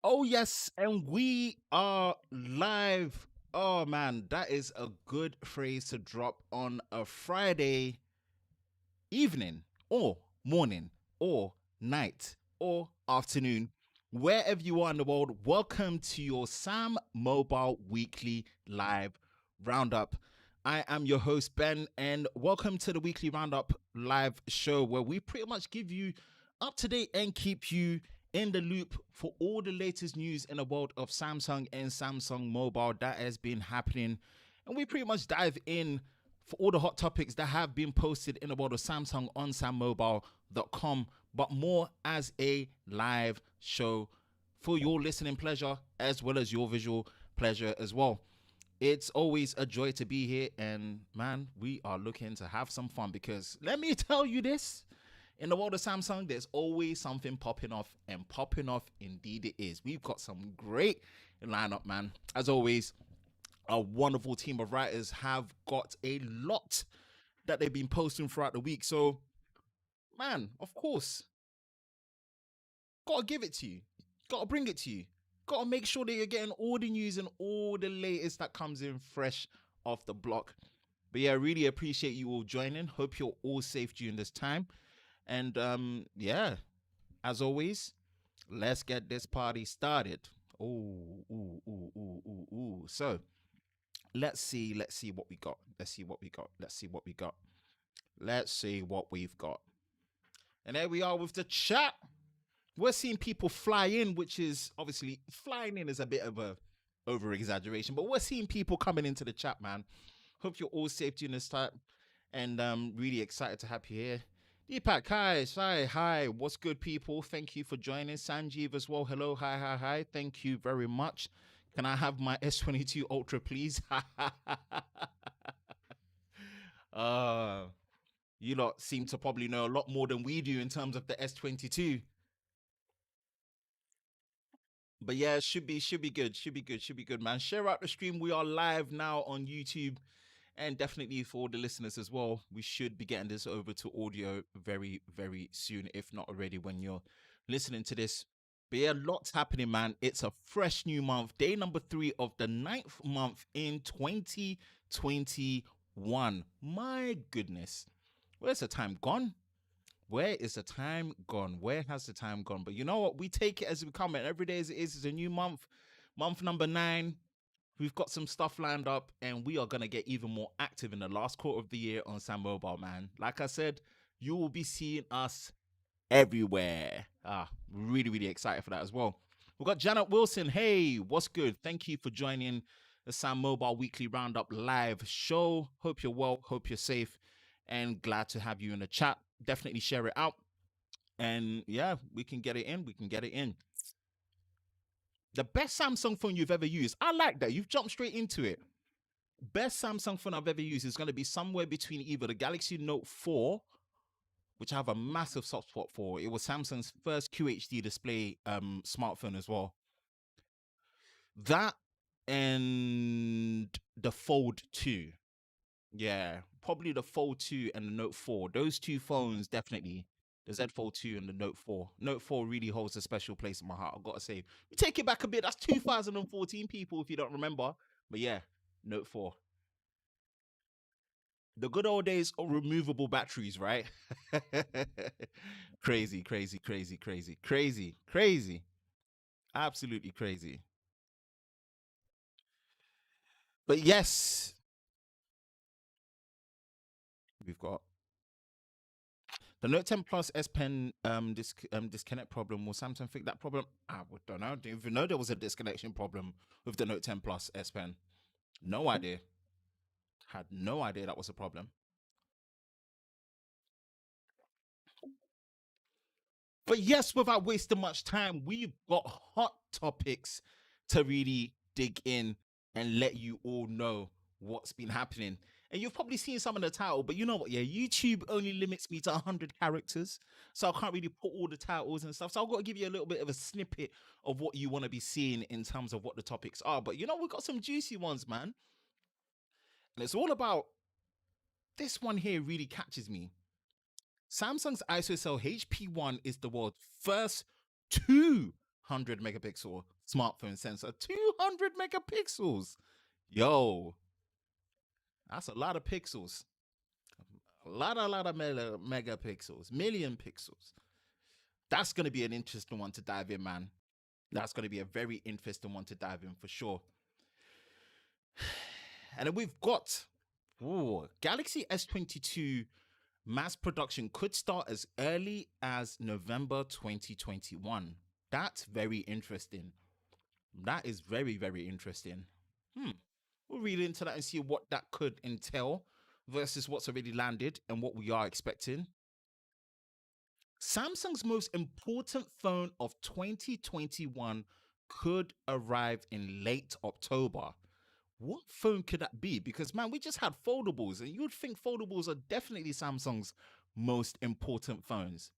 Oh, yes, and we are live. Oh, man, that is a good phrase to drop on a Friday evening, or morning, or night, or afternoon. Wherever you are in the world, welcome to your Sam Mobile Weekly Live Roundup. I am your host, Ben, and welcome to the Weekly Roundup live show where we pretty much give you up to date and keep you in the loop for all the latest news in the world of Samsung and Samsung Mobile that has been happening. And we pretty much dive in for all the hot topics that have been posted in the world of Samsung on SamMobile.com, but more as a live show for your listening pleasure as well as your visual pleasure as well. It's always a joy to be here, and man, we are looking to have some fun because let me tell you this. In the world of Samsung, there's always something popping off, and popping off indeed it is. We've got some great lineup, man. As always, a wonderful team of writers have got a lot that they've been posting throughout the week. So, man, of course, gotta give it to you. Gotta bring it to you. Gotta make sure that you're getting all the news and all the latest that comes in fresh off the block. But yeah, really appreciate you all joining. Hope you're all safe during this time. And yeah, as always, let's get this party started. Ooh. So let's see what we got. Let's see what we got. Let's see what we got. Let's see what we've got. And there we are with the chat. We're seeing people fly in, which is obviously flying in is a bit of a over exaggeration, but we're seeing people coming into the chat, man. Hope you're all safe during this time, and really excited to have you here. Deepak, hi, what's good, people? Thank you for joining. Sanjeev as well. Hello, hi. Thank you very much. Can I have my S22 Ultra, please? uh, you lot seem to probably know a lot more than we do in terms of the S22. But yeah, should be good, man. Share out the stream. We are live now on YouTube, and definitely for the listeners as well. We should be getting this over to audio very soon, if not already when you're listening to this. But yeah, lots happening, man. It's a fresh new month, day number 3 of the ninth month in 2021. My goodness, where's the time gone? Where is the time gone? Where has the time gone? But you know what? We take it as we come, and every day as it is a new month. Month number 9. We've got some stuff lined up, and we are gonna get even more active in the last quarter of the year on Sam Mobile, man. Like I said, you will be seeing us everywhere. Really excited for that as well. We've got Janet Wilson. Hey, what's good? Thank you for joining the Sam Mobile Weekly Roundup live show. Hope you're well, hope you're safe, and glad to have you in the chat. Definitely share it out. And yeah, we can get it in. We can get it in. The best Samsung phone you've ever used. I like that. You've jumped straight into it. Best Samsung phone I've ever used is going to be somewhere between either the Galaxy Note 4, which I have a massive soft spot for. It was Samsung's first QHD display smartphone as well. That and the Fold 2. Yeah, probably the Fold 2 and the Note 4. Those two phones definitely. The Z Fold 2 and the Note 4. Note 4 really holds a special place in my heart. I've got to say. We take it back a bit. That's 2014, people, if you don't remember. But yeah, Note 4. The good old days of removable batteries, right? Crazy. Absolutely crazy. But yes, we've got the Note 10 Plus S Pen disconnect problem. Will Samsung fix that problem? I don't know. I didn't even know there was a disconnection problem with the Note 10 Plus S Pen. No idea. Had no idea that was a problem. But yes, without wasting much time, we've got hot topics to really dig in and let you all know what's been happening. And you've probably seen some of the title, but you know what? Yeah, YouTube only limits me to 100 characters. So I can't really put all the titles and stuff. So I've got to give you a little bit of a snippet of what you want to be seeing in terms of what the topics are. But you know, we've got some juicy ones, man. And it's all about this one here really catches me. Samsung's ISOCELL HP1 is the world's first 2 100 megapixel smartphone sensor. 200 megapixels. Yo, that's a lot of pixels. A lot of megapixels, million pixels. That's going to be an interesting one to dive in, man. That's going to be a very interesting one to dive in for sure. And then we've got Galaxy S22 mass production could start as early as November 2021. That's very interesting. That is very, very interesting. We'll read into that and see what that could entail versus what's already landed and what we are expecting. Samsung's most important phone of 2021 could arrive in late October. What phone could that be? Because, man, we just had foldables, and you would think foldables are definitely Samsung's most important phones.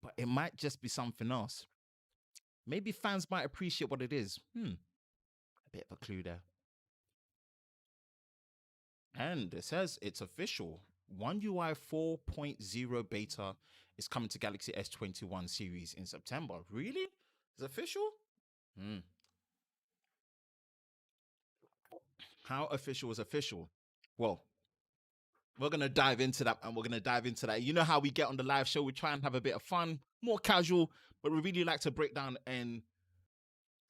But it might just be something else. Maybe fans might appreciate what it is. A bit of a clue there. And it says it's official. One UI 4.0 beta is coming to Galaxy S21 series in September. Really? It's official? How official is official? Well, we're going to dive into that, and we're going to dive into that. You know how we get on the live show? We try and have a bit of fun, more casual, but we really like to break down and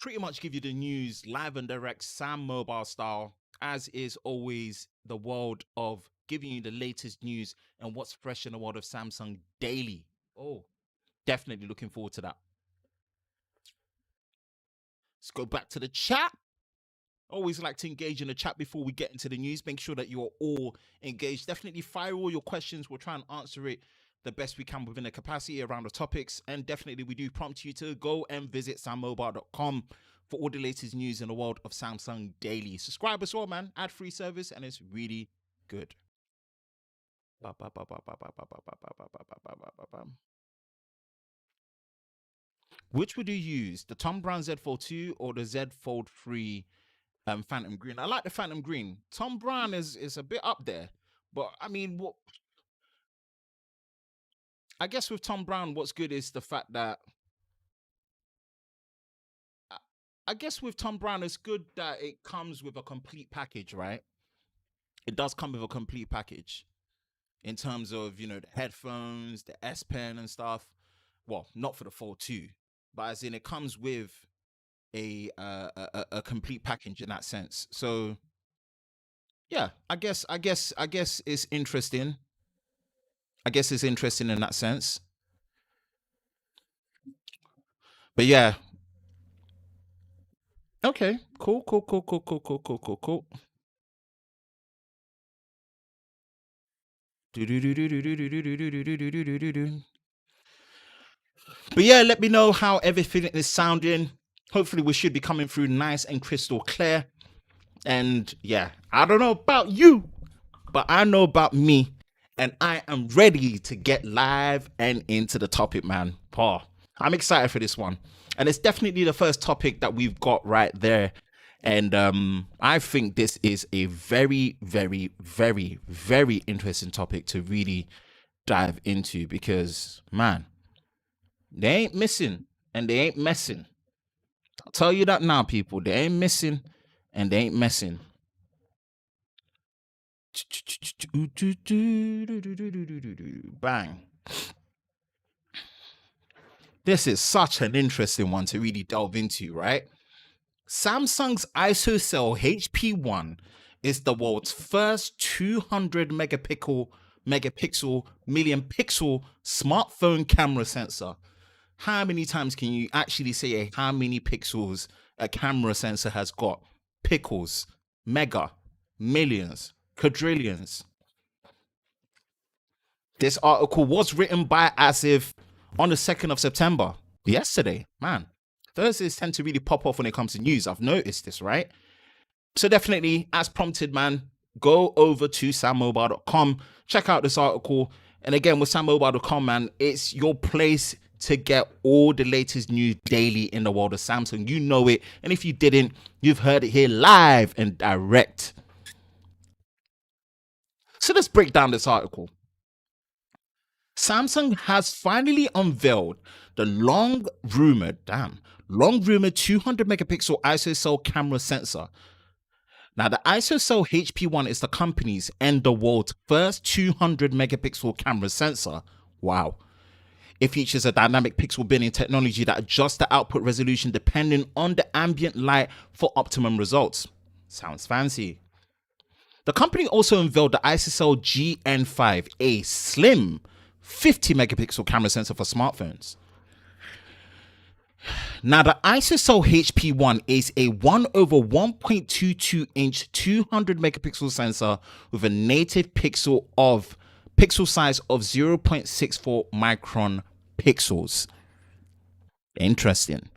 pretty much give you the news live and direct, SamMobile style, as is always the world of giving you the latest news and what's fresh in the world of Samsung daily. Oh, definitely looking forward to that. Let's go back to the chat. Always like to engage in the chat before we get into the news. Make sure that you're all engaged. Definitely fire all your questions. We'll try and answer it the best we can within the capacity around the topics. And definitely we do prompt you to go and visit sammobile.com for all the latest news in the world of Samsung daily. Subscribe as well, man. Ad-free service, and it's really good. Which would you use? The Tom Brown Z Fold 2 or the Z Fold 3 Phantom Green? I like the Phantom Green. Tom Brown is a bit up there. But I mean, what I guess with Tom Brown, what's good is the fact that I guess with Tom Brown, it's good that it comes with a complete package, right? It does come with a complete package in terms of, you know, the headphones, the S Pen and stuff. Well, not for the Fold 2, but as in it comes with a complete package in that sense. So yeah, I guess it's interesting. I guess it's interesting in that sense. But yeah. Okay. Cool. But yeah, let me know how everything is sounding. Hopefully we should be coming through nice and crystal clear. And yeah, I don't know about you, but I know about me. And I am ready to get live and into the topic, man. I'm excited for this one. And it's definitely the first topic that we've got right there. And I think this is a very, very, very, very interesting topic to really dive into because, man, they ain't missing and they ain't messing. I'll tell you that now, people. They ain't missing and they ain't messing. Bang. This is such an interesting one to really delve into, right? Samsung's ISOCELL HP1 is the world's first 200 megapixel million pixel smartphone camera sensor. How many times can you actually say how many pixels a camera sensor has got? Pickles, mega, millions, quadrillions. This article was written by Asif on the 2nd of September, yesterday. Man, Thursdays tend to really pop off when it comes to news. I've noticed this, right? So definitely, as prompted, man, go over to sammobile.com, check out this article. And again, with sammobile.com, man, it's your place to get all the latest news daily in the world of Samsung. You know it. And if you didn't, you've heard it here live and direct. So let's break down this article. Samsung has finally unveiled the long rumored 200 megapixel ISOCELL camera sensor. Now, the ISOCELL HP1 is the company's and the world's first 200 megapixel camera sensor. Wow. It features a dynamic pixel binning technology that adjusts the output resolution depending on the ambient light for optimum results. Sounds fancy. The company also unveiled the ISOCELL GN5, a slim 50 megapixel camera sensor for smartphones. Now, the ISOCELL HP1 is a 1 over 1.22 inch 200 megapixel sensor with a native pixel size of 0.64 micron pixels. Interesting.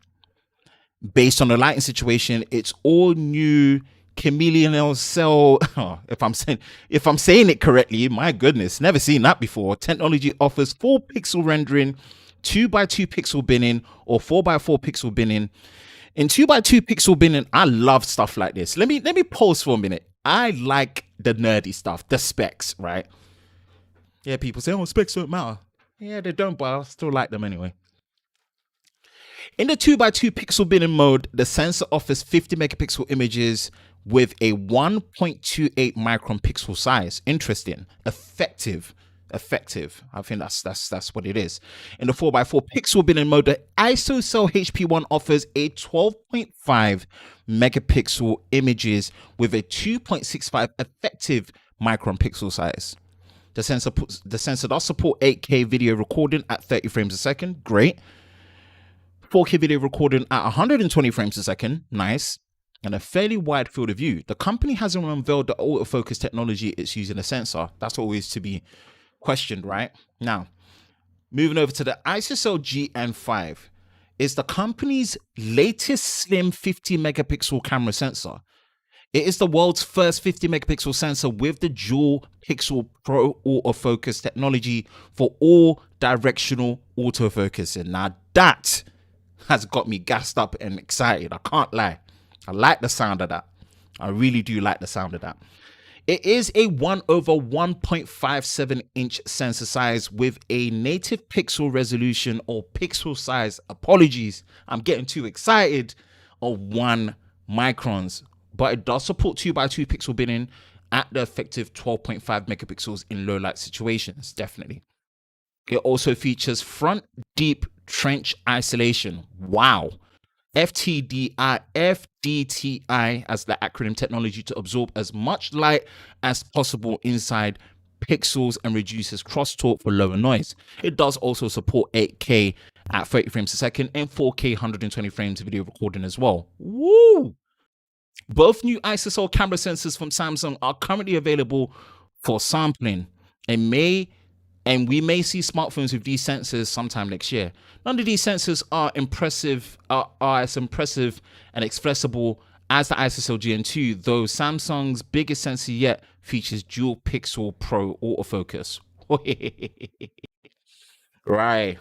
Based on the lighting situation, it's all new chameleon cell. If I'm saying it correctly, my goodness, never seen that before. Technology offers full pixel rendering, 2x2 pixel binning, or 4x4 pixel binning. In 2x2 pixel binning, I love stuff like this. Let me pause for a minute. I like the nerdy stuff, the specs, right? Yeah, people say, oh, specs don't matter. Yeah, they don't, but I still like them anyway. In the 2x2 pixel binning mode, the sensor offers 50 megapixel images with a 1.28 micron pixel size. Interesting. Effective. I think that's what it is. In the 4x4 pixel binning mode, the ISOCELL HP1 offers a 12.5 megapixel images with a 2.65 effective micron pixel size. The sensor does support 8K video recording at 30 frames a second. Great. 4K video recording at 120 frames a second. Nice. And a fairly wide field of view. The company hasn't unveiled the autofocus technology it's using the sensor. That's always to be questioned, right? Now, moving over to the ISOCELL GN5 is the company's latest slim 50 megapixel camera sensor. It is the world's first 50 megapixel sensor with the dual pixel pro autofocus technology for all directional autofocusing. Now that has got me gassed up and excited. I can't lie. I like the sound of that. I really do like the sound of that. It is a 1 over 1.57 inch sensor size with a native pixel resolution or pixel size, apologies, I'm getting too excited, of 1 microns. But it does support 2x2 pixel binning at the effective 12.5 megapixels in low light situations, definitely. It also features front deep trench isolation. Wow. FDTI as the acronym technology to absorb as much light as possible inside pixels and reduces crosstalk for lower noise. It does also support 8K at 30 frames a second and 4K 120 frames video recording as well. Woo! Both new ISOCELL camera sensors from Samsung are currently available for sampling and we may see smartphones with these sensors sometime next year. None of these sensors are as impressive and expressible as the ISOCELL GN2, though Samsung's biggest sensor yet features dual pixel pro autofocus. Right.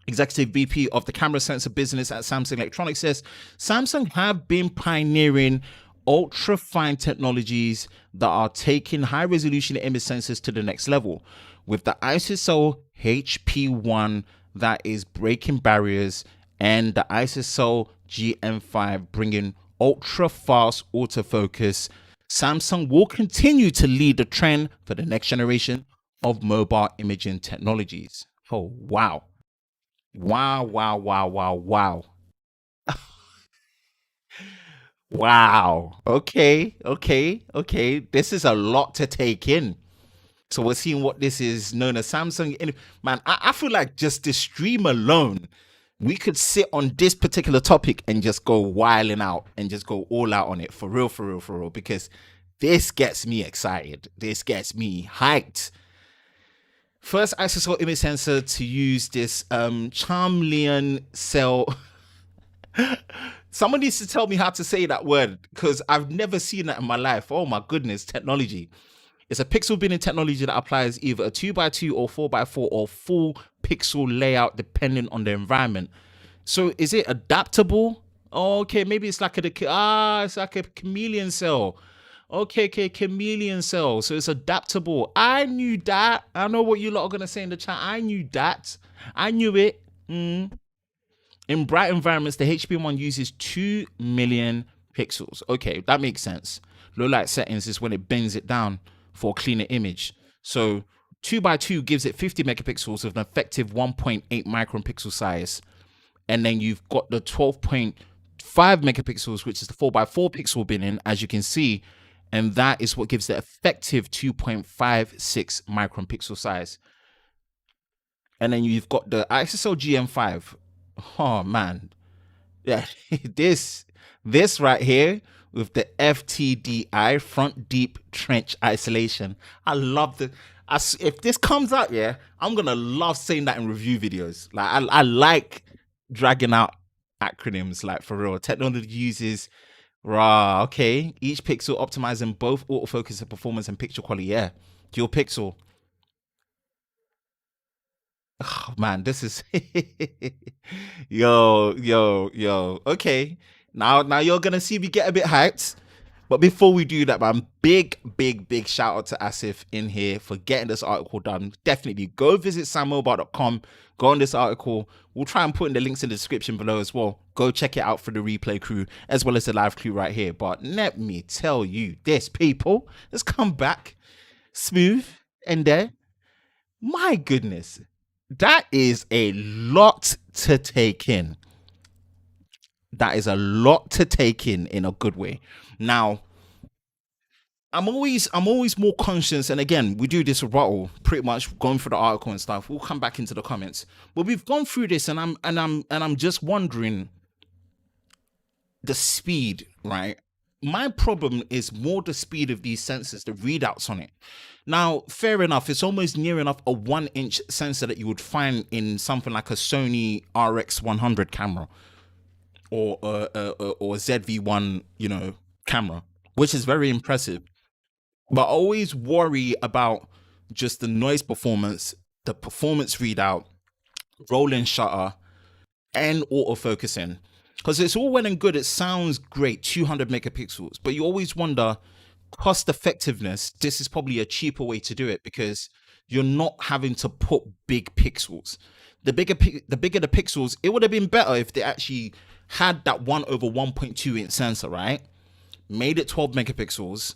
Executive VP of the camera sensor business at Samsung Electronics says Samsung have been pioneering ultra fine technologies that are taking high resolution image sensors to the next level. With the ISOCELL HP1 that is breaking barriers and the ISOCELL GN5 bringing ultra fast autofocus, Samsung will continue to lead the trend for the next generation of mobile imaging technologies. Oh, wow. Wow. Wow. Okay. This is a lot to take in. So we're seeing what this is known as Samsung. Man, I feel like just this stream alone, we could sit on this particular topic and just go wilding out and just go all out on it for real, because this gets me excited. This gets me hyped. First ISOCELL image sensor to use this chameleon cell. Someone needs to tell me how to say that word because I've never seen that in my life. Oh my goodness, technology. It's a pixel binning technology that applies either a 2x2 or 4x4 or full pixel layout depending on the environment. So is it adaptable? Oh, okay, maybe it's like it's like a chameleon cell. Okay, chameleon cell. So it's adaptable. I knew that. I know what you lot are gonna say in the chat. I knew that. I knew it. In bright environments, the HP1 uses 2 million pixels. Okay, that makes sense. Low light settings is when it bends it down for a cleaner image. So 2 by 2 gives it 50 megapixels with an effective 1.8 micron pixel size. And then you've got the 12.5 megapixels, which is the 4 by 4 pixel binning, as you can see. And that is what gives the effective 2.56 micron pixel size. And then you've got the ISOCELL GM5. Oh man, yeah, this right here with the FTDI, front deep trench isolation. I love the. If this comes out, yeah, I'm gonna love saying that in review videos. Like I like dragging out acronyms, like for real. Technology uses raw. Okay, each pixel optimizing both autofocus and performance and picture quality. Yeah, dual pixel. Oh, man, this is yo. Okay, now you're gonna see me get a bit hyped. But before we do that, man, big shout out to Asif in here for getting this article done. Definitely go visit SamMobile.com. Go on this article. We'll try and put in the links in the description below as well. Go check it out for the replay crew as well as the live crew right here. But let me tell you this, people. Let's come back smooth and there. My goodness, that is a lot to take in. That is a lot to take in a good way. Now, I'm always more conscious, and again, we do this rebuttal, pretty much going through the article and stuff. We'll come back into the comments, but we've gone through this, and I'm just wondering the speed, right? My problem is more the speed of these sensors, the readouts on it. Now, fair enough, it's almost near enough a 1-inch sensor that you would find in something like a Sony RX100 camera or ZV-1, camera, which is very impressive. But I always worry about just the noise performance, the performance readout, rolling shutter, and autofocusing. Because it's all well and good, it sounds great, 200 megapixels, but you always wonder cost effectiveness. This is probably a cheaper way to do it because you're not having to put big pixels. The bigger the pixels, it would have been better if they actually had that 1/1.2 inch sensor, right? Made it 12 megapixels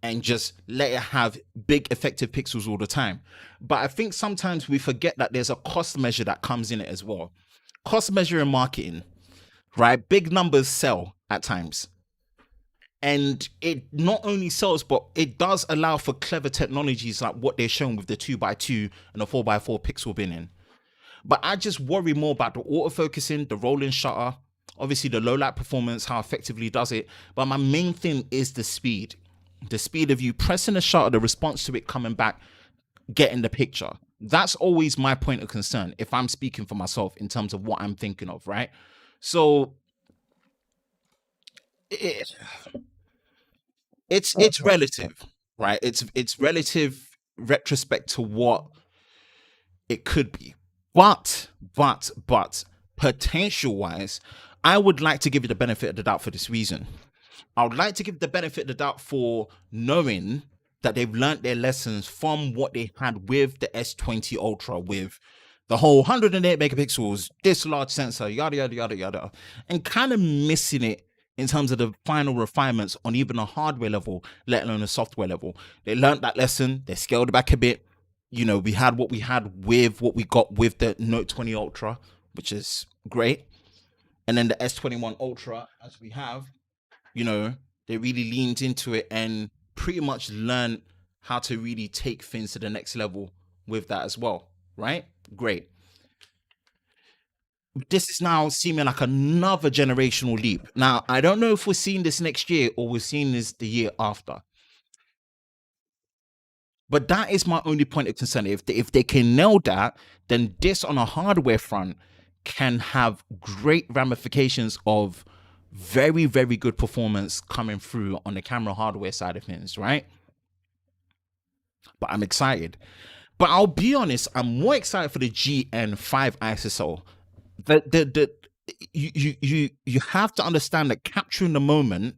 and just let it have big effective pixels all the time. But I think sometimes we forget that there's a cost measure that comes in it as well. Cost measure in marketing, right? Big numbers sell at times. And it not only sells, but it does allow for clever technologies like what they're showing with the 2x2 and the 4x4 pixel binning. But I just worry more about the autofocusing, the rolling shutter, obviously the low light performance, how effectively does it. But my main thing is the speed. The speed of you pressing the shutter, the response to it coming back, getting the picture. That's always my point of concern if I'm speaking for myself in terms of what I'm thinking of, right? So it's relative, right? It's relative retrospect to what it could be. But potential wise, I would like to give you the benefit of the doubt for this reason. I would like to give the benefit of the doubt for knowing that they've learned their lessons from what they had with the S20 Ultra, with the whole 108 megapixels, this large sensor, yada, yada, yada, yada, and kind of missing it in terms of the final refinements on even a hardware level, let alone a software level. They learned that lesson. They scaled back a bit. We had what we had with what we got with the Note 20 Ultra, which is great. And then the S21 Ultra, as we have, they really leaned into it and pretty much learned how to really take things to the next level with that as well, right? Great. This is now seeming like another generational leap. Now, I don't know if we're seeing this next year or we're seeing this the year after. But that is my only point of concern. If they can nail that, then this on a hardware front can have great ramifications of very, very good performance coming through on the camera hardware side of things, right? But I'm excited. But I'll be honest, I'm more excited for the GN5 ISOCELL. You have to understand that capturing the moment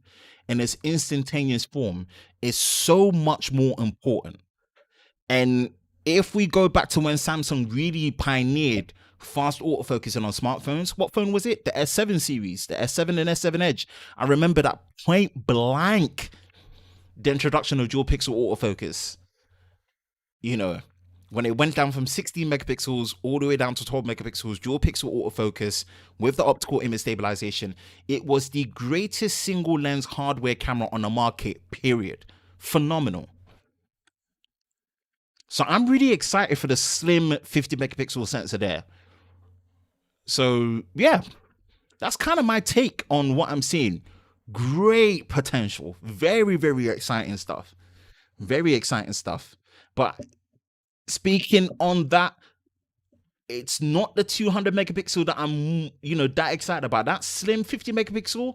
in its instantaneous form is so much more important. And if we go back to when Samsung really pioneered fast autofocusing on smartphones, what phone was it? The S7 series, the S7 and S7 Edge. I remember that point blank, the introduction of dual pixel autofocus. You know, when it went down from 16 megapixels all the way down to 12 megapixels, dual pixel autofocus with the optical image stabilization, it was the greatest single lens hardware camera on the market, period. Phenomenal. So I'm really excited for the slim 50 megapixel sensor there. So yeah, that's kind of my take on what I'm seeing. Great potential. Very, very exciting stuff. Very exciting stuff. But speaking on that, it's not the 200 megapixel that I'm, that excited about. That slim 50 megapixel,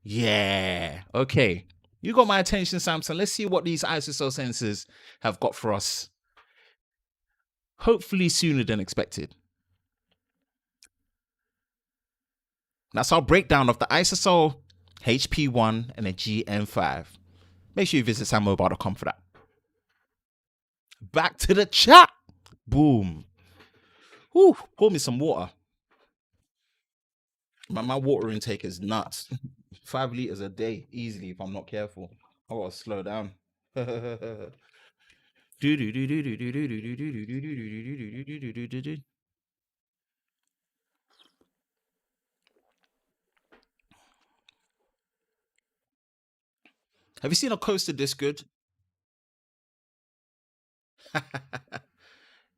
yeah, okay. You got my attention, Samsung. Let's see what these ISOCELL sensors have got for us. Hopefully sooner than expected. That's our breakdown of the ISOCELL HP1 and the GM5. Make sure you visit SamMobile.com for that. Back to the chat. Boom. Whew, pour me some water. My water intake is nuts. 5 liters a day, easily, if I'm not careful. I gotta slow down. Have you seen a coaster this good?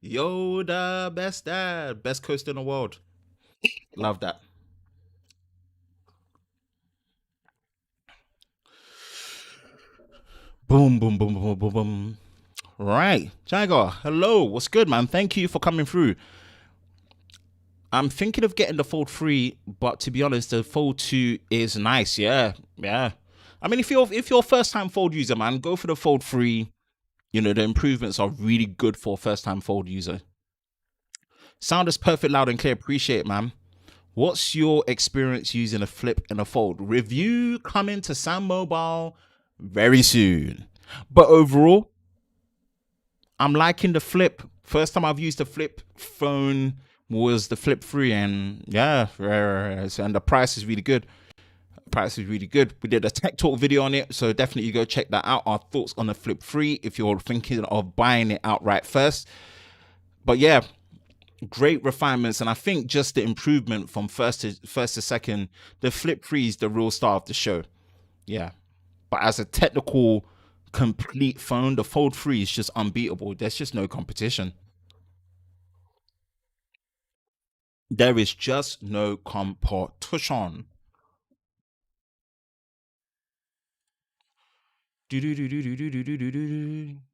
Yoda, best dad, best coaster in the world. Love that. Boom, boom, boom, boom, boom, boom. Right, Jagger, hello, what's good, man? Thank you for coming through. I'm thinking of getting the Fold 3, but to be honest, the Fold 2 is nice. Yeah. I mean, if you're a first time Fold user, man, go for the Fold 3. The improvements are really good for a first time Fold user. Sound is perfect, loud and clear. Appreciate it, man. What's your experience using a Flip and a Fold? Review coming to SamMobile very soon. But overall, I'm liking the Flip. First time I've used a Flip phone was the Flip 3, and yeah, and the price is really good. We did a tech talk video on it, so definitely go check that out. Our thoughts on the Flip 3 if you're thinking of buying it outright first. But yeah, great refinements, and I think just the improvement from first to second, the Flip 3 is the real star of the show. Yeah, but as a technical complete phone, the Fold 3 is just unbeatable. There's just no competition. There is just no competition.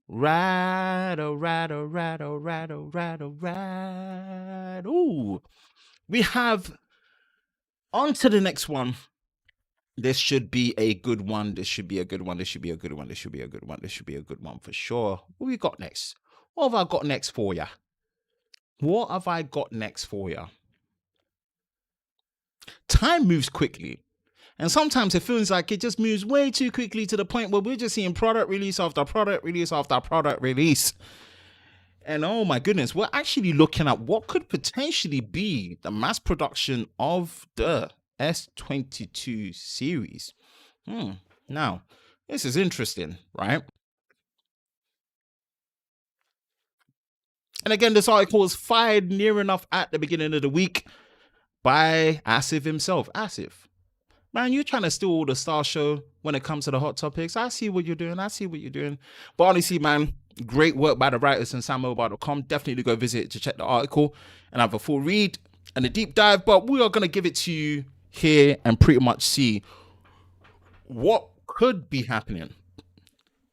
Ride, oh, ride, oh, ride, oh, ride, oh, ride, oh, ride. Ooh, we have on to the next one. This should be a good one. This should be a good one. This should be a good one. This should be a good one. This should be a good one for sure. What we got next? What have I got next for ya? What have I got next for ya? Time moves quickly. And sometimes it feels like it just moves way too quickly to the point where we're just seeing product release after product release after product release. And oh my goodness, we're actually looking at what could potentially be the mass production of the S22 series. Now, this is interesting, right? And again, this article was fired near enough at the beginning of the week by Asif himself. Asif, man, you're trying to steal all the star show when it comes to the hot topics. I see what you're doing. But honestly, man, great work by the writers on SamMobile.com. Definitely go visit to check the article and have a full read and a deep dive. But we are going to give it to you here and pretty much see what could be happening.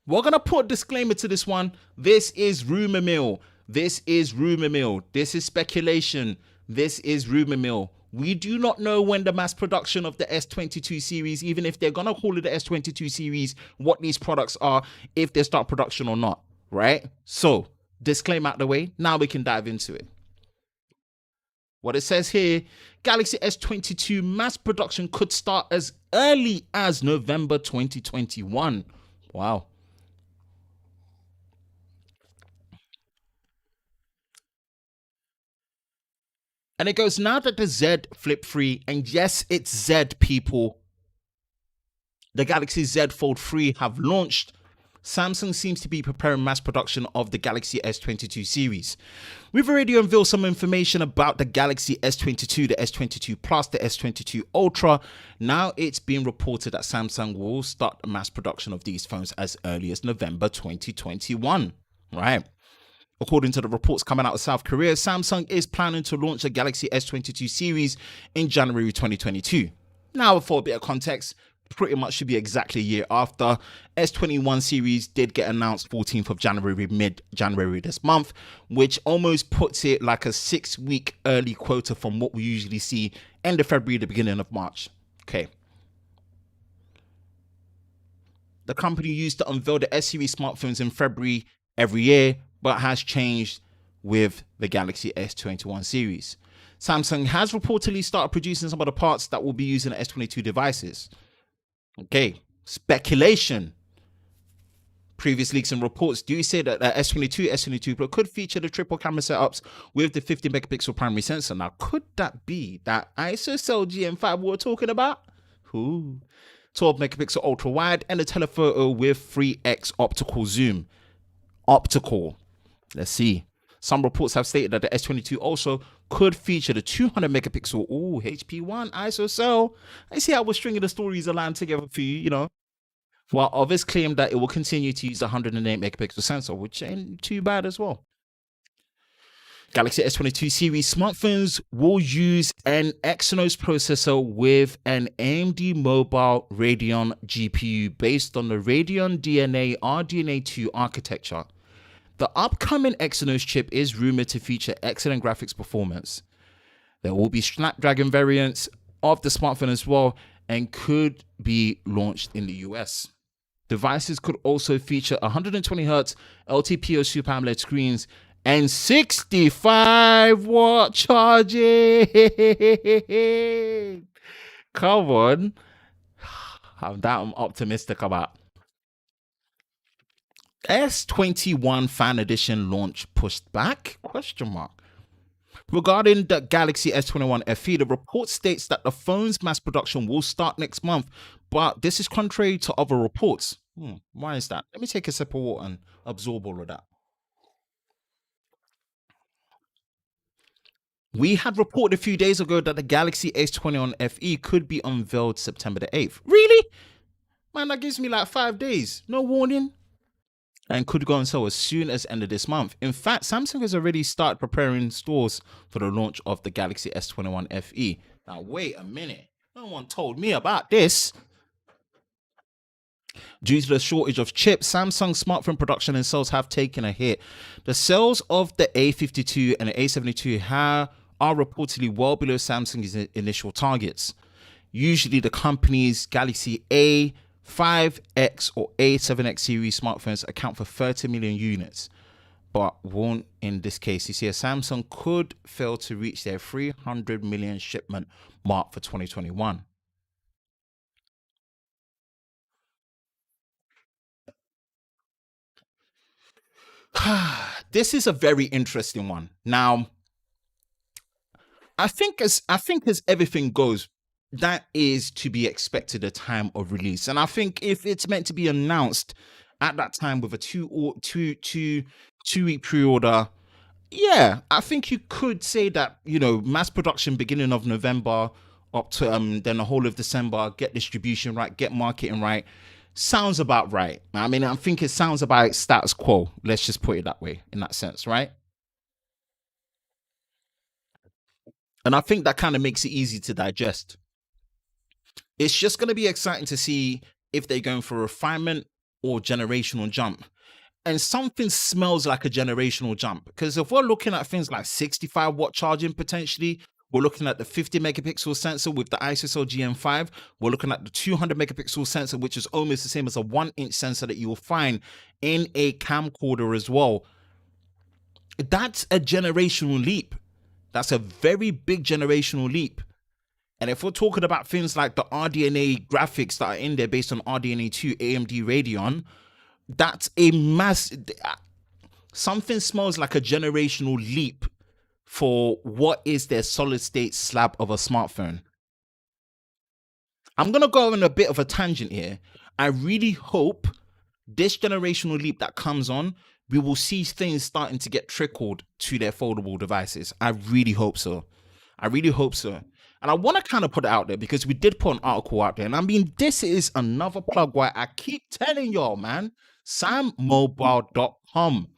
We're going to put a disclaimer to this one. This is rumor mill. This is speculation. This is rumor mill. We do not know when the mass production of the S22 series, even if they're going to call it the S22 series, what these products are, if they start production or not, right? So, disclaimer out the way. Now we can dive into it. What it says here, Galaxy S22 mass production could start as early as November 2021. Wow. And it goes, now that the Z Flip 3, and yes, it's Z, people, the Galaxy Z Fold 3 have launched, Samsung seems to be preparing mass production of the Galaxy S22 series. We've already unveiled some information about the Galaxy S22, the S22 Plus, the S22 Ultra. Now it's being reported that Samsung will start mass production of these phones as early as November 2021. Right. According to the reports coming out of South Korea, Samsung is planning to launch a Galaxy S22 series in January 2022. Now, for a bit of context, pretty much should be exactly a year after. S21 series did get announced 14th of January, mid-January this month, which almost puts it like a 6-week early quota from what we usually see end of February, the beginning of March. Okay. The company used to unveil the S-series smartphones in February every year, but has changed with the Galaxy S21 series. Samsung has reportedly started producing some of the parts that will be used in the S22 devices. Okay, speculation. Previous leaks and reports do say that the S22, S22 Pro could feature the triple camera setups with the 50 megapixel primary sensor. Now, could that be that ISOCELL GM5 we're talking about? Ooh. 12 megapixel ultra wide and a telephoto with 3x optical zoom. Optical. Let's see. Some reports have stated that the S22 also could feature the 200 megapixel HP1 ISOCELL. I see how we're stringing the stories aligned together for you, you know. While others claim that it will continue to use the 108 megapixel sensor, which ain't too bad as well. Galaxy S22 series smartphones will use an Exynos processor with an AMD Mobile Radeon GPU based on the Radeon DNA RDNA 2 architecture. The upcoming Exynos chip is rumored to feature excellent graphics performance. There will be Snapdragon variants of the smartphone as well and could be launched in the US. Devices could also feature 120Hz LTPO Super AMOLED screens and 65-watt charging. Come on. I'm optimistic about. S21 Fan Edition launch pushed back? Question mark. Regarding the Galaxy S21 FE, the report states that the phone's mass production will start next month, but this is contrary to other reports. Why is that? Let me take a sip of water and absorb all of that. We had reported a few days ago that the Galaxy S21 FE could be unveiled September the 8th. Really? Man, that gives me like 5 days. No warning. And could go on sale as soon as end of this month. In fact, Samsung has already started preparing stores for the launch of the Galaxy S21 FE. Now, wait a minute. No one told me about this. Due to the shortage of chips, Samsung smartphone production and sales have taken a hit. The sales of the A52 and the A72 are reportedly well below Samsung's initial targets. Usually, the company's Galaxy A5X or A7X series smartphones account for 30 million units, but won't in this case. You see, Samsung could fail to reach their 300 million shipment mark for 2021. This is a very interesting one. Now, I think as everything goes, that is to be expected at time of release. And I think if it's meant to be announced at that time with a two-week pre-order, yeah, I think you could say that, mass production beginning of November up to then the whole of December, get distribution right, get marketing right. Sounds about right. I mean, I think it sounds about status quo. Let's just put it that way, in that sense, right? And I think that kind of makes it easy to digest. It's just going to be exciting to see if they're going for refinement or generational jump. And something smells like a generational jump, because if we're looking at things like 65-watt charging potentially, we're looking at the 50 megapixel sensor with the ISOCELL GM5. We're looking at the 200 megapixel sensor, which is almost the same as a 1-inch sensor that you will find in a camcorder as well. That's a generational leap. That's a very big generational leap. And if we're talking about things like the RDNA graphics that are in there based on RDNA 2 AMD Radeon, that's a something smells like a generational leap for what is their solid state slab of a smartphone. I'm going to go on a bit of a tangent here. I really hope this generational leap that comes on, we will see things starting to get trickled to their foldable devices. I really hope so. I really hope so. And I want to kind of put it out there because we did put an article out there. And I mean, this is another plug why I keep telling y'all, man, SamMobile.com.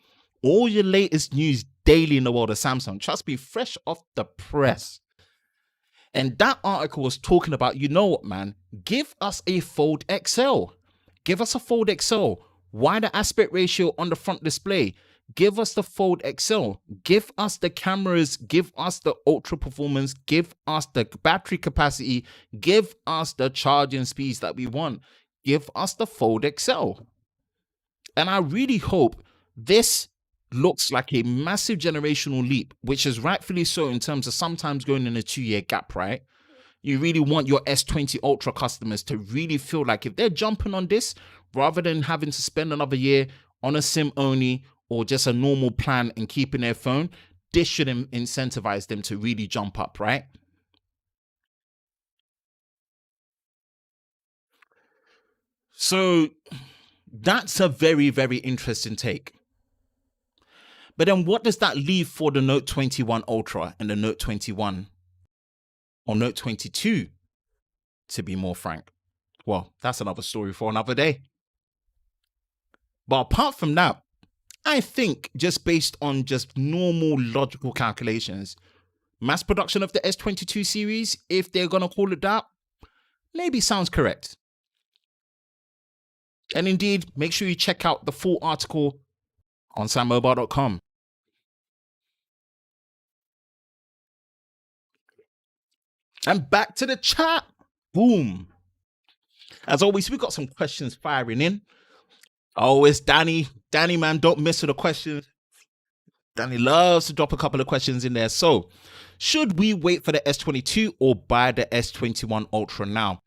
All your latest news daily in the world of Samsung. Trust me, fresh off the press. And that article was talking about, you know what, man? Give us a Fold XL. Give us a Fold XL. Wider aspect ratio on the front display. Give us the Fold XL. Give us the cameras. Give us the ultra performance. Give us the battery capacity. Give us the charging speeds that we want. Give us the Fold XL. And I really hope this looks like a massive generational leap, which is rightfully so in terms of sometimes going in a 2-year gap, right? You really want your S20 Ultra customers to really feel like if they're jumping on this, rather than having to spend another year on a SIM only or just a normal plan and keeping their phone, this should incentivize them to really jump up, right? So that's a very, very interesting take. But then what does that leave for the Note 21 Ultra and the Note 21 or Note 22, to be more frank? Well, that's another story for another day. But apart from that, I think just based on just normal logical calculations, mass production of the S22 series, if they're going to call it that, maybe sounds correct. And indeed, make sure you check out the full article on SamMobile.com. And back to the chat. Boom. As always, we got some questions firing in. Oh, it's Danny. Danny, man, don't miss the questions. Danny loves to drop a couple of questions in there. So, should we wait for the S22 or buy the S21 Ultra now?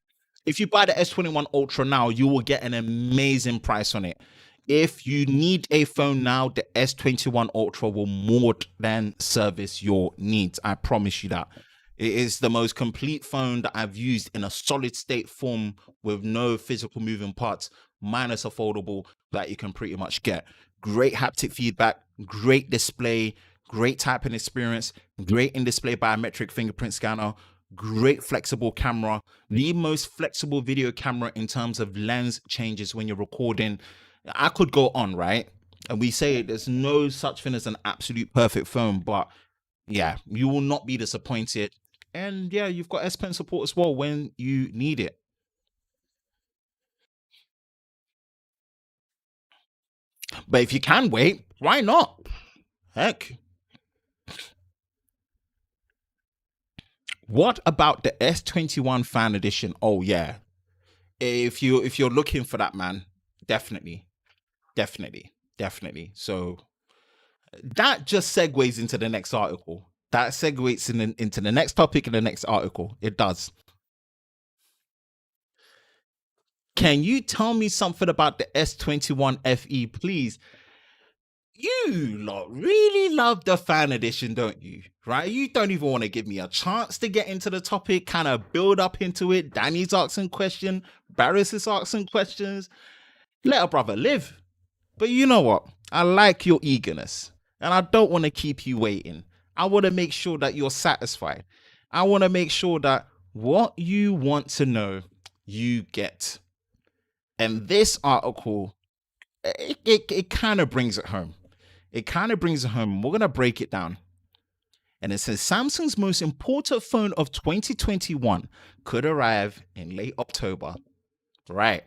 If you buy the S21 Ultra now, you will get an amazing price on it. If you need a phone now, the S21 Ultra will more than service your needs. I promise you that. It is the most complete phone that I've used in a solid state form with no physical moving parts, minus a foldable that you can pretty much get. Great haptic feedback, great display, great typing experience, great in-display biometric fingerprint scanner, great flexible camera, the most flexible video camera in terms of lens changes when you're recording. I could go on, right? And we say there's no such thing as an absolute perfect phone, but yeah, you will not be disappointed. And yeah, you've got S Pen support as well when you need it. But if you can wait, why not? Heck. What about the S21 Fan Edition? Oh yeah. If you're looking for that, man, definitely. So that just segues into the next article. That segues into the next topic in the next article. It does. Can you tell me something about the S21 FE, please? You lot really love the fan edition, don't you? Right? You don't even want to give me a chance to get into the topic, kind of build up into it. Danny's asking questions, Barris is asking questions. Let a brother live. But you know what? I like your eagerness, and I don't want to keep you waiting. I want to make sure that you're satisfied. I want to make sure that what you want to know, you get. And this article, it kind of brings it home. It kind of brings it home. We're going to break it down. And it says Samsung's most important phone of 2021 could arrive in late October. Right.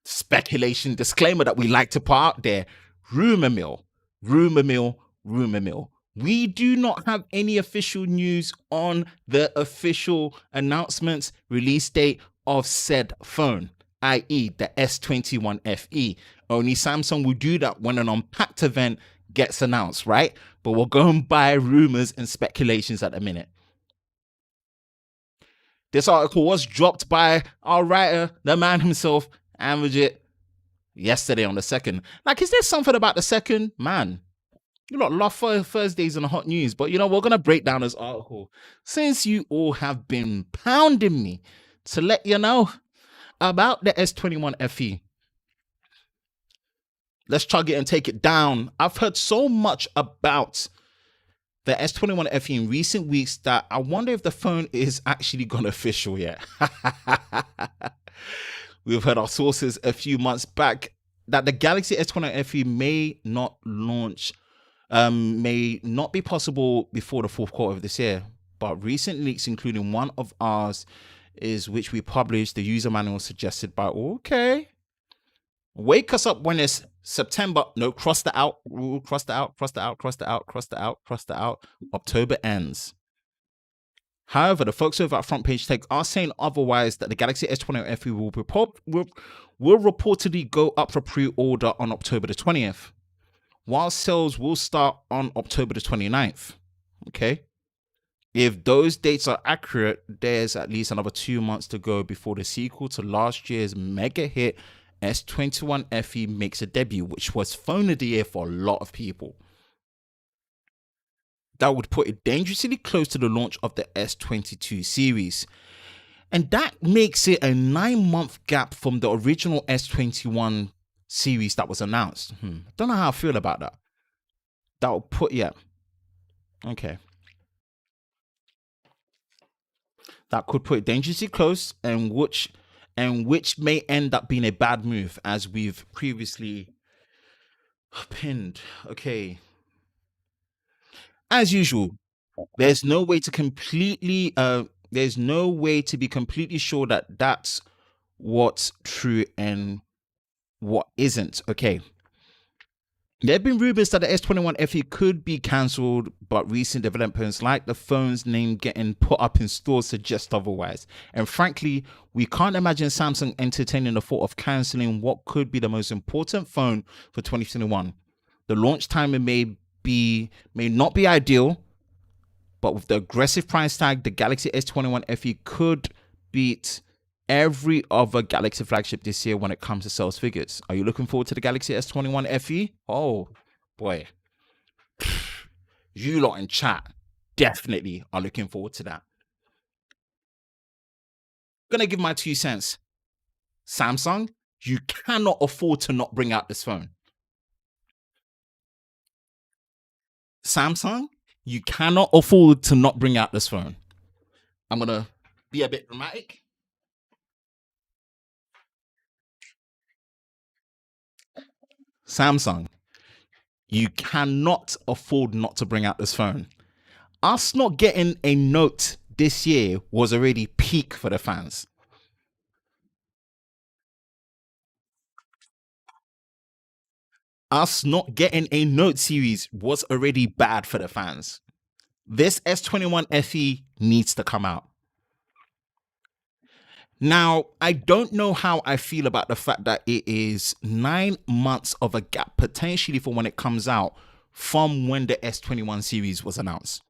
Speculation disclaimer that we like to put out there. Rumor mill. We do not have any official news on the official announcements release date of said phone, i.e. the S21 FE. Only Samsung will do that when an Unpacked event gets announced, right? but we're going by rumors and speculations at the minute. This article was dropped by our writer, the man himself, Amajit, yesterday on the 2nd. Like, is there something about the 2nd? Man, you lot love Thursdays in the hot news, but we're going to break down this article since you all have been pounding me to let you know about the S21 FE. Let's chug it and take it down. I've heard so much about the S21 FE in recent weeks that I wonder if the phone is actually gone official yet. We've heard our sources a few months back that the Galaxy S21 FE may not launch, may not be possible before the 4th quarter of this year. But recent leaks, including one of ours, is which we published, the user manual suggested by, okay, wake us up when it's September. No, cross that out. Cross that out. Cross that out. Cross that out. Cross that out. Cross that out. October ends. However, the folks over at Front Page Tech are saying otherwise, that the Galaxy S21 FE will reportedly go up for pre-order on October the 20th, while sales will start on October the 29th. Okay. If those dates are accurate, there's at least another 2 months to go before the sequel to last year's mega hit S21 FE makes a debut, which was phone of the year for a lot of people. That would put it dangerously close to the launch of the S22 series. And that makes it a 9-month gap from the original S21 series that was announced. Don't know how I feel about that. That will put, yeah. Okay. That could put it dangerously close, and which may end up being a bad move, as we've previously pinned. Okay. As usual, there's no way to completely be completely sure that that's what's true and what isn't. Okay. There have been rumors that the S21 FE could be cancelled, but recent developments like the phone's name getting put up in stores suggest otherwise. And frankly, we can't imagine Samsung entertaining the thought of cancelling what could be the most important phone for 2021. The launch timing may not be ideal, but with the aggressive price tag, the Galaxy S21 FE could beat every other Galaxy flagship this year when it comes to sales figures. Are you looking forward to the Galaxy S21 FE? Oh boy, you lot in chat definitely are looking forward to that. Gonna give my 2 cents. Samsung, you cannot afford to not bring out this phone. Samsung, you cannot afford to not bring out this phone. I'm gonna be a bit dramatic. Samsung, you cannot afford not to bring out this phone. Us not getting a Note this year was already peak for the fans. Us not getting a Note series was already bad for the fans. This S21 FE needs to come out. Now, I don't know how I feel about the fact that it is 9 months of a gap potentially for when it comes out from when the S21 series was announced.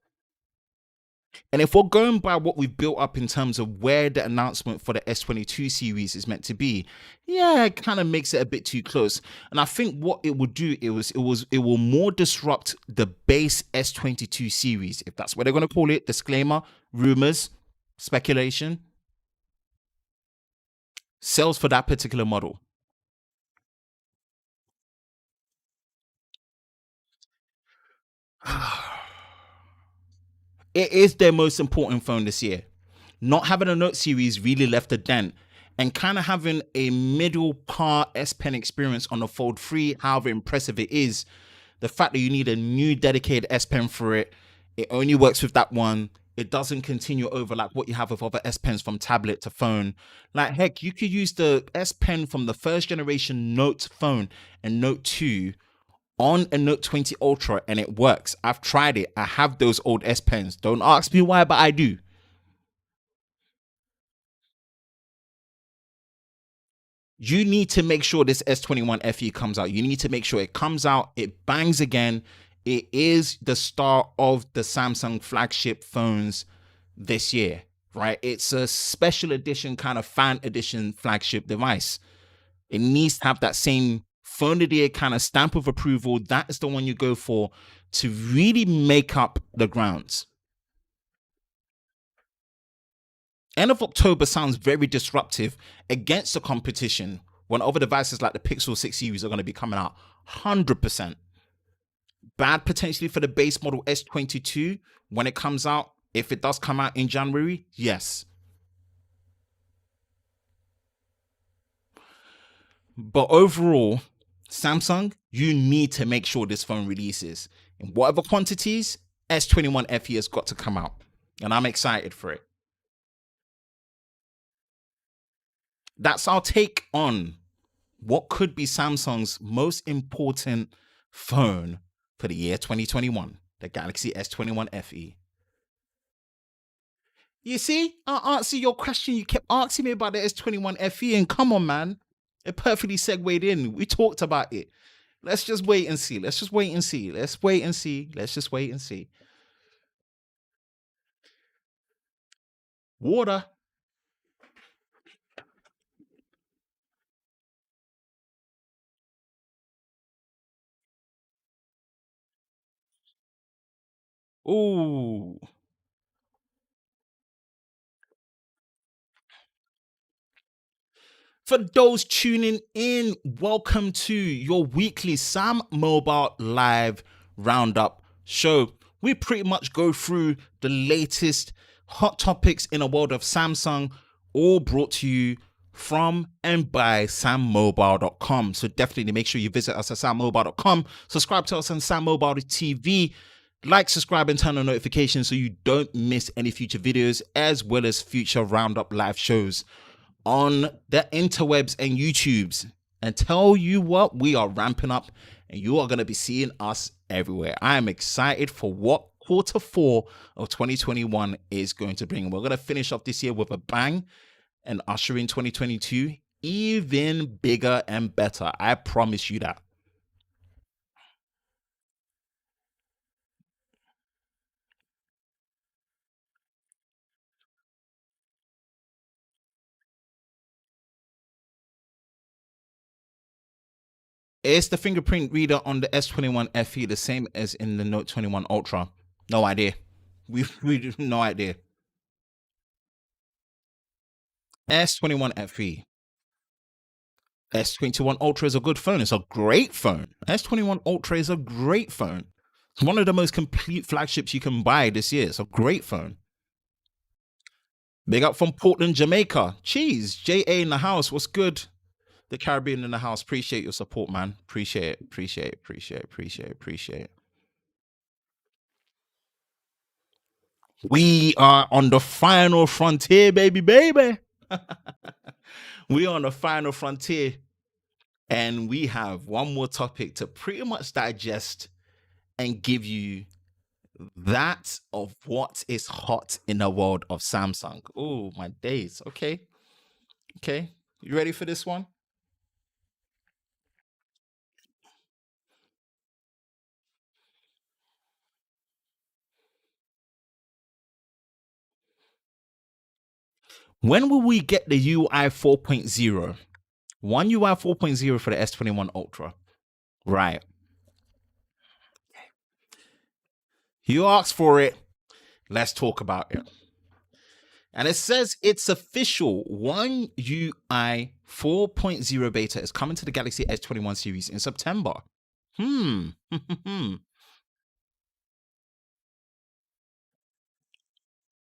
And if we're going by what we've built up in terms of where the announcement for the S22 series is meant to be, yeah, it kind of makes it a bit too close. And I think what it would do, it will more disrupt the base S22 series, if that's what they're going to call it. Disclaimer, rumors, speculation. Sales for that particular model. It is their most important phone this year. Not having a Note series really left a dent, and kind of having a middle par S Pen experience on the Fold 3, however impressive it is, the fact that you need a new dedicated S Pen for it, it only works with that one. It doesn't continue over like what you have with other S Pens from tablet to phone. Like, heck, you could use the S Pen from the first generation Note phone and Note 2 on a Note 20 Ultra, and it works. I've tried it. I have those old S Pens. Don't ask me why, but I do. You need to make sure this S21 FE comes out. You need to make sure it comes out, it bangs again, it is the start of the Samsung flagship phones this year, right? It's a special edition, kind of fan edition flagship device. It needs to have that same phone of the year kind of stamp of approval. That is the one you go for to really make up the grounds. End of October sounds very disruptive against the competition when other devices like the Pixel 6 series are going to be coming out. 100%. Bad potentially for the base model S22 when it comes out. If it does come out in January, yes. But overall, Samsung, you need to make sure this phone releases. In whatever quantities, S21 FE has got to come out. And I'm excited for it. That's our take on what could be Samsung's most important phone for the year 2021, the Galaxy S21 FE. You see, I answer your question. You kept asking me about the S21 FE, and come on, man. It perfectly segued in. We talked about it. Let's just wait and see. Let's just wait and see. Let's wait and see. Let's just wait and see. Water. Ooh. For those tuning in, welcome to your weekly SamMobile Live Roundup show. We pretty much go through the latest hot topics in the world of Samsung, all brought to you from and by SamMobile.com. So definitely make sure you visit us at SamMobile.com. Subscribe to us on SamMobile TV. Like, subscribe, and turn on notifications so you don't miss any future videos, as well as future Roundup live shows on the interwebs and YouTubes. And tell you what, we are ramping up and you are going to be seeing us everywhere. I am excited for what quarter 4 of 2021 is going to bring. We're going to finish off this year with a bang and usher in 2022 even bigger and better. I promise you that. Is the fingerprint reader on the S21 FE the same as in the Note 21 Ultra? No idea. We no idea. S21 FE. S21 Ultra is a good phone. It's a great phone. S21 Ultra is a great phone. It's one of the most complete flagships you can buy this year. It's a great phone. Big up from Portland, Jamaica. Cheese. JA in the house. What's good? The Caribbean in the house. Appreciate your support, man. Appreciate it. Appreciate it. Appreciate it. Appreciate it. Appreciate it. We are on the final frontier, baby, baby. We are on the final frontier. And we have one more topic to pretty much digest and give you that of what is hot in the world of Samsung. Oh, my days. Okay. Okay. You ready for this one? When will we get the UI 4.0? One UI 4.0 for the S21 Ultra. Right. You asked for it. Let's talk about it. And it says it's official. One UI 4.0 beta is coming to the Galaxy S21 series in September.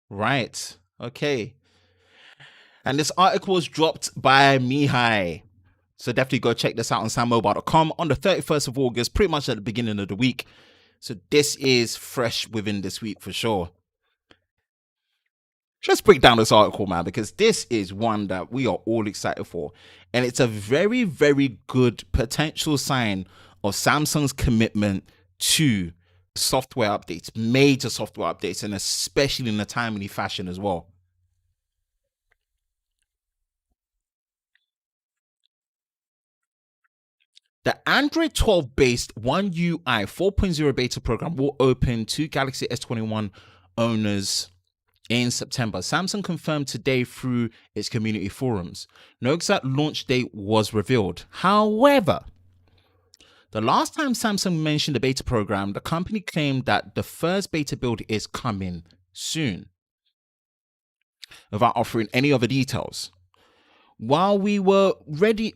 Right. Okay. And this article was dropped by Mihai. So definitely go check this out on sammobile.com on the 31st of August, pretty much at the beginning of the week. So this is fresh within this week for sure. Let's break down this article, man, because this is one that we are all excited for. And it's a very, very good potential sign of Samsung's commitment to software updates, major software updates, and especially in a timely fashion as well. The Android 12 based One UI 4.0 beta program will open to Galaxy S21 owners in September. Samsung confirmed today through its community forums. No exact launch date was revealed. However, the last time Samsung mentioned the beta program, the company claimed that the first beta build is coming soon, without offering any other details. While we were already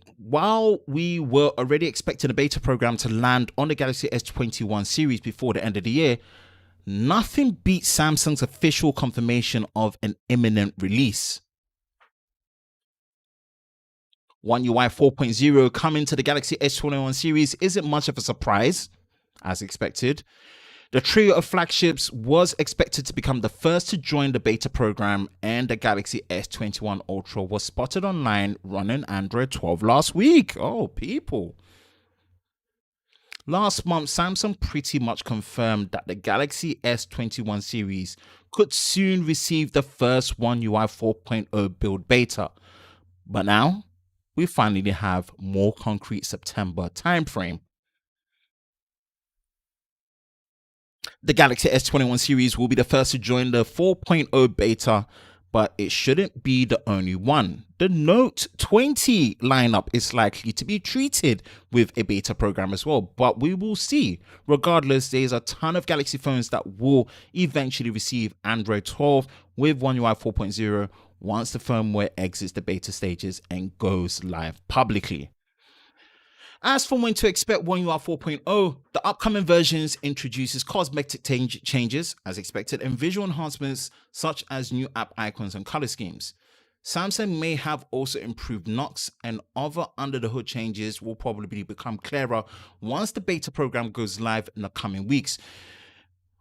expecting the beta program to land on the Galaxy S21 series before the end of the year, nothing beats Samsung's official confirmation of an imminent release. One UI 4.0 coming to the Galaxy S21 series isn't much of a surprise, as expected. The trio of flagships was expected to become the first to join the beta program, and the Galaxy S21 Ultra was spotted online running Android 12 last week. Oh, people. Last month, Samsung pretty much confirmed that the Galaxy S21 series could soon receive the first One UI 4.0 build beta. But now, we finally have more concrete September timeframe. The Galaxy S21 series will be the first to join the 4.0 beta, but it shouldn't be the only one. The Note 20 lineup is likely to be treated with a beta program as well, but we will see. Regardless, there's a ton of Galaxy phones that will eventually receive Android 12 with One UI 4.0 once the firmware exits the beta stages and goes live publicly. As for when to expect One UI 4.0, the upcoming versions introduces cosmetic changes, as expected, and visual enhancements such as new app icons and color schemes. Samsung may have also improved knocks, and other under-the-hood changes will probably become clearer once the beta program goes live in the coming weeks.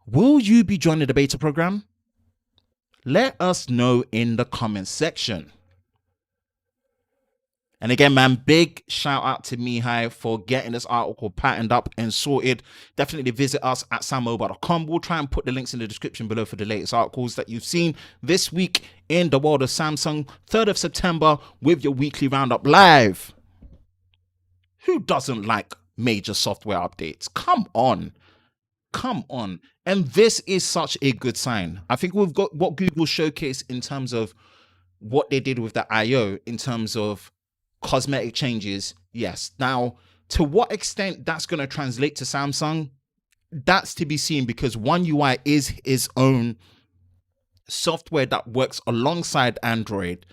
Will you be joining the beta program? Let us know in the comments section. And again, man, big shout out to Mihai for getting this article patterned up and sorted. Definitely visit us at SamMobile.com. We'll try and put the links in the description below for the latest articles that you've seen this week in the world of Samsung. 3rd of September with your weekly roundup live. Who doesn't like major software updates? Come on. And this is such a good sign. I think we've got what Google showcased in terms of what they did with the I/O in terms of cosmetic changes. Yes. Now, to what extent that's going to translate to Samsung, that's to be seen, because One UI is its own software that works alongside Android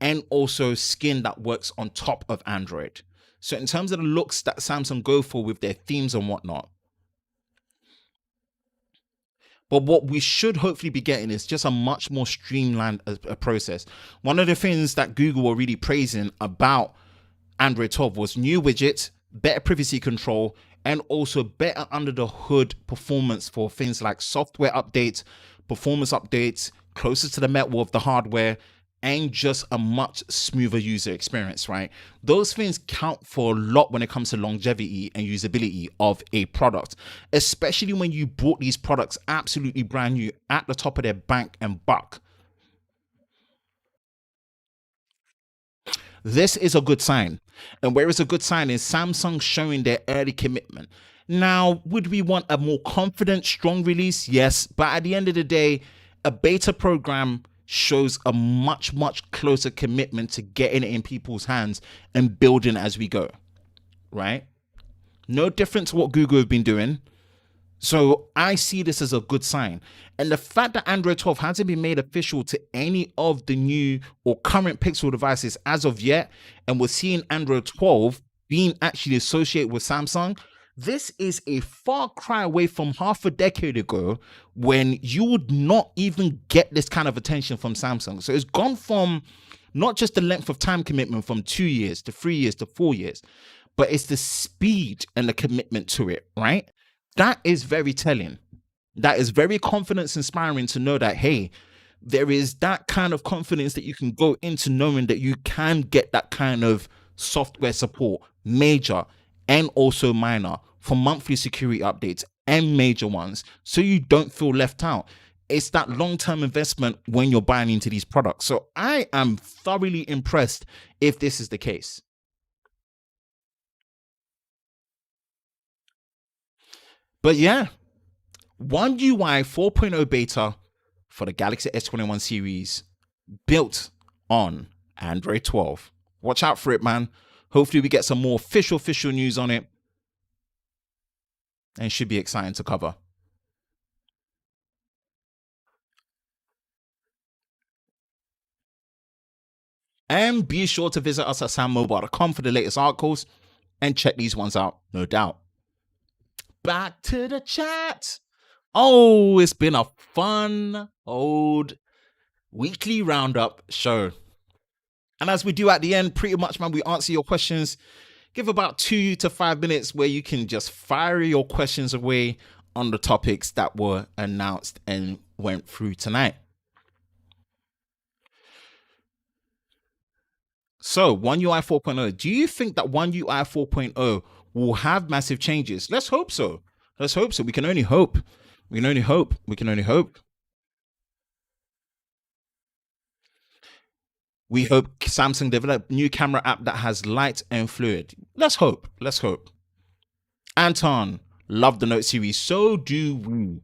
and also skin that works on top of Android. So in terms of the looks that Samsung go for with their themes and whatnot, but what we should hopefully be getting is just a much more streamlined process. One of the things that Google were really praising about Android 12 was new widgets, better privacy control, and also better under the hood performance for things like software updates, performance updates, closer to the metal of the hardware, and just a much smoother user experience, right? Those things count for a lot when it comes to longevity and usability of a product, especially when you bought these products absolutely brand new at the top of their bank and buck. This is a good sign. And where it's a good sign is Samsung showing their early commitment. Now, would we want a more confident, strong release? Yes. But at the end of the day, a beta program shows a much closer commitment to getting it in people's hands and building as we go, right? No different to what Google have been doing. So I see this as a good sign. And the fact that Android 12 hasn't been made official to any of the new or current Pixel devices as of yet, and we're seeing Android 12 being actually associated with Samsung, this is a far cry away from half a decade ago when you would not even get this kind of attention from Samsung. So it's gone from not just the length of time commitment from 2 years to 3 years to 4 years, but it's the speed and the commitment to it, right? That is very telling. That is very confidence inspiring to know that, hey, there is that kind of confidence that you can go into knowing that you can get that kind of software support, major and also minor, for monthly security updates and major ones, so you don't feel left out. It's that long-term investment when you're buying into these products. So I am thoroughly impressed if this is the case. But yeah, One UI 4.0 beta for the Galaxy S21 series built on Android 12. Watch out for it, man. Hopefully, we get some more official news on it, and it should be exciting to cover. And be sure to visit us at SamMobile.com for the latest articles and check these ones out, no doubt. Back to the chat. Oh, it's been a fun old weekly roundup show. And as we do at the end, pretty much, man, we answer your questions. Give about 2 to 5 minutes where you can just fire your questions away on the topics that were announced and went through tonight. So, One UI 4.0, do you think that One UI 4.0 will have massive changes? Let's hope so. Let's hope so. We can only hope. We can only hope. We can only hope. We hope Samsung develop new camera app that has light and fluid. Let's hope. Let's hope. Anton, love the Note series. So do we.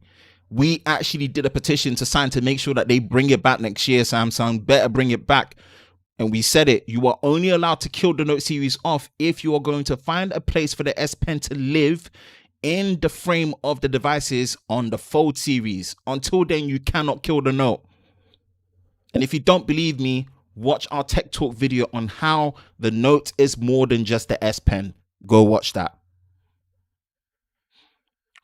We actually did a petition to sign to make sure that they bring it back next year. Samsung better bring it back. And we said it, you are only allowed to kill the Note series off if you are going to find a place for the S Pen to live in the frame of the devices on the Fold series. Until then, you cannot kill the Note. And if you don't believe me, watch our Tech Talk video on how the Note is more than just the S Pen. Go watch that.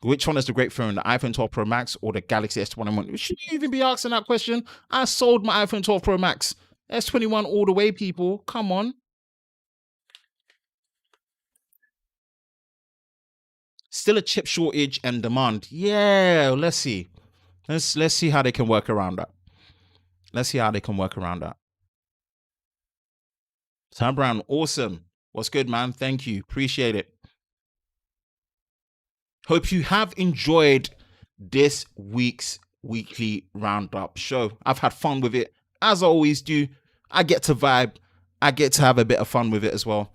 Which one is the great phone, the iPhone 12 Pro Max or the Galaxy S21? Should you even be asking that question? I sold my iPhone 12 Pro Max. S21 all the way, people. Come on. Still a chip shortage and demand. Yeah, let's see. Let's see how they can work around that. Let's see how they can work around that. Sam Brown, awesome. What's good, man? Thank you. Appreciate it. Hope you have enjoyed this week's weekly roundup show. I've had fun with it, as I always do. I get to vibe. I get to have a bit of fun with it as well.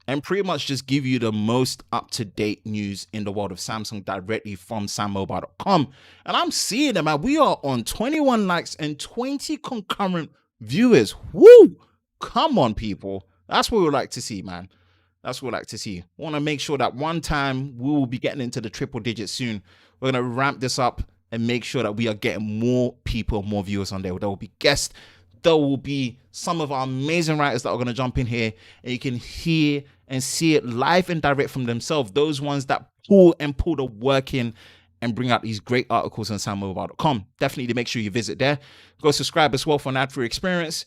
And pretty much just give you the most up-to-date news in the world of Samsung directly from SamMobile.com. And I'm seeing it, man. We are on 21 likes and 20 concurrent viewers. Woo! Come on, people. That's what we like to see, man. That's what we like to see. I want to make sure that one time we will be getting into the triple digits soon. We're going to ramp this up and make sure that we are getting more people, more viewers on there. There will be guests. There will be some of our amazing writers that are going to jump in here, and you can hear and see it live and direct from themselves. Those ones that pull the work in and bring out these great articles on SamMobile.com. Definitely make sure you visit there. Go subscribe as well for an ad-free experience,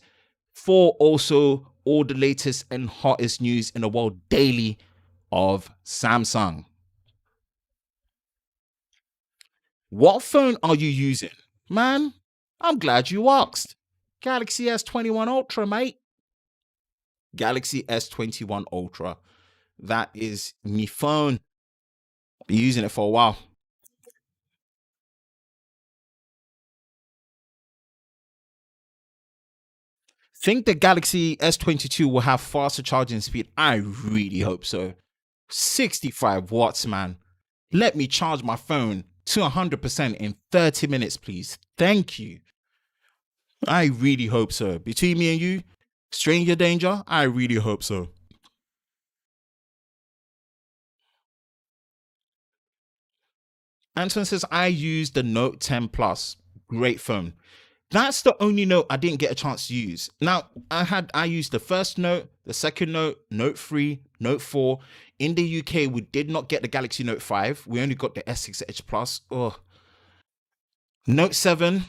for also all the latest and hottest news in the world daily of Samsung. What phone are you using? Man, I'm glad you asked. Galaxy S21 Ultra, mate. Galaxy S21 Ultra. That is my phone. Been using it for a while. Think the Galaxy S22 will have faster charging speed? I really hope so. 65 watts, man. Let me charge my phone to 100% in 30 minutes, please. Thank you. I really hope so. Between me and you, stranger danger, I really hope so. Anton says, I use the Note 10 Plus. Great phone. That's the only Note I didn't get a chance to use. Now, I used the first Note, the second Note, Note 3, Note 4. In the UK, we did not get the Galaxy Note 5. We only got the S6 Edge Plus. Ugh. Note 7,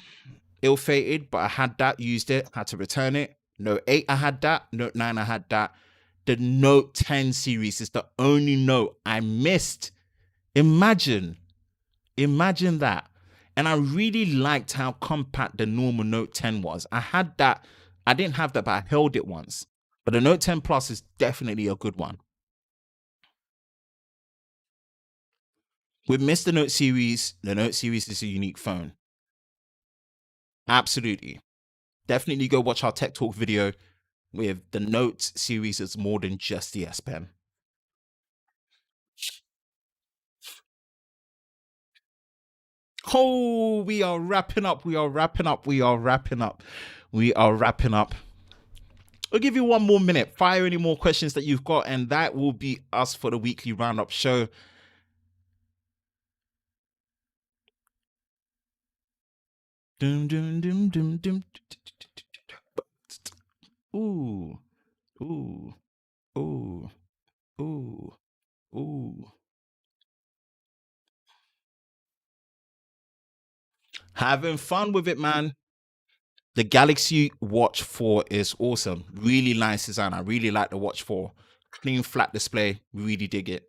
ill-fated, but I had that, used it, had to return it. Note 8, I had that. Note 9, I had that. The Note 10 series is the only Note I missed. Imagine that. And I really liked how compact the normal Note 10 was. I had that. I didn't have that, but I held it once. But the Note 10 Plus is definitely a good one. With Mr. Note series, the Note series is a unique phone. Absolutely. Definitely go watch our Tech Talk video with the Note series is more than just the S Pen. Oh, we are wrapping up. We are wrapping up. We are wrapping up. We are wrapping up. I'll give you one more minute. Fire any more questions that you've got, and that will be us for the weekly roundup show. Doom, doom, doom, doom, doom. Ooh, ooh, ooh, ooh, ooh. Having fun with it, man. The Galaxy Watch 4 is awesome. Really nice design. I really like the Watch 4. Clean, flat display. Really dig it.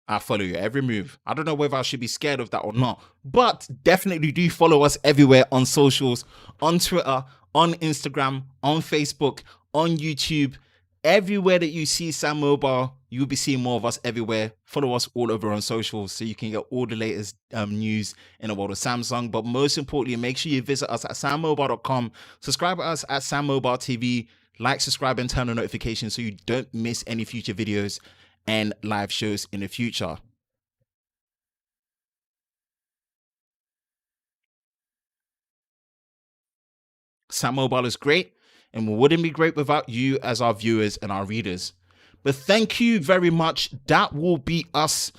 I follow your every move. I don't know whether I should be scared of that or not, but definitely do follow us everywhere on socials, on Twitter, on Instagram, on Facebook, on YouTube. Everywhere that you see SamMobile, you'll be seeing more of us everywhere. Follow us all over on socials so you can get all the latest news in the world of Samsung. But most importantly, make sure you visit us at sammobile.com. Subscribe to us at SamMobile TV. Like, subscribe, and turn on notifications so you don't miss any future videos and live shows in the future. SamMobile is great, and we wouldn't be great without you as our viewers and our readers. But thank you very much. That will be us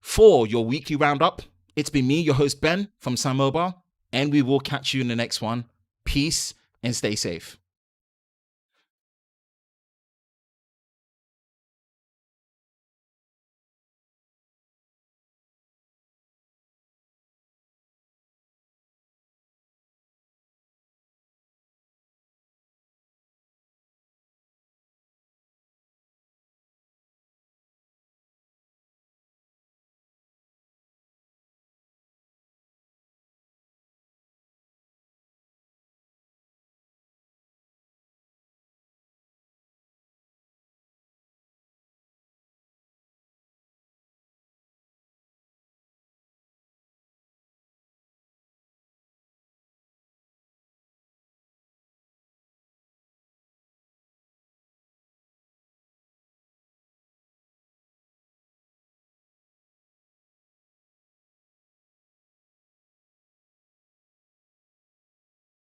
for your weekly roundup. It's been me, your host Ben from SamMobile, and we will catch you in the next one. Peace and stay safe.